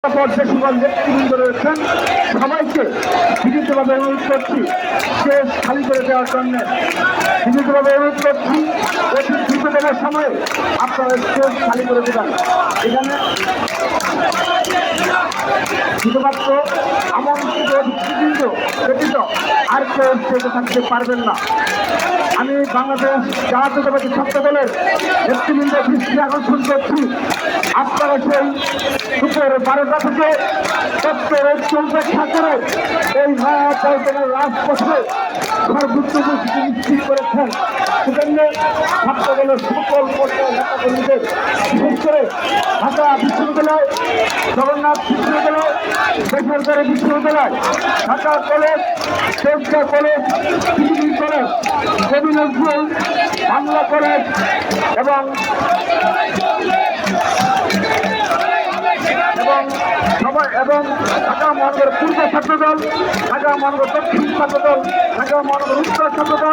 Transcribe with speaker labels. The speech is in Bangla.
Speaker 1: নেতৃবৃন্দ রয়েছেন সবাইকে বিনীতভাবে অনুরোধ করছি স্টেজ খালি করে দেওয়ার জন্য। বিনীতভাবে অনুরোধ করছি অতি দ্রুততম সময়ে আপনারা স্টেজ খালি করে দেবেন। এখানে শুধুমাত্র আমন্ত্রিত অতিথিবৃন্দ ব্যতীত আর কেউ স্টেজে থাকতে পারবেন না। আমি বাংলাদেশ জাতীয়তাবাদী ছাত্র দলের নেতৃবৃন্দ দৃষ্টি আকর্ষণ করছি, আপনারা সেই দুপুর 12টা থেকে তৎপরের উপেক্ষা করে এই পল্টনের রাজপথে সর্বোচ্চ উপস্থিতি নিশ্চিত করেছেন। সেজন্য ছাত্র দলের সকল পর্যায়ের নেতাকর্মীদের, বিশেষ করে ঢাকা বিশ্ববিদ্যালয়, জগন্নাথ বিশ্ববিদ্যালয়, বেসরকারি বিশ্ববিদ্যালয়, Dhaka college, Tejgaon college, civil college, কবি নজরুল বাংলা কলেজ এবং ঢাকা মহানগর পূর্ব ছাত্রদল, ঢাকা মহানগর দক্ষিণ ছাত্রদল, ঢাকা মহানগর উত্তর ছাত্রদল,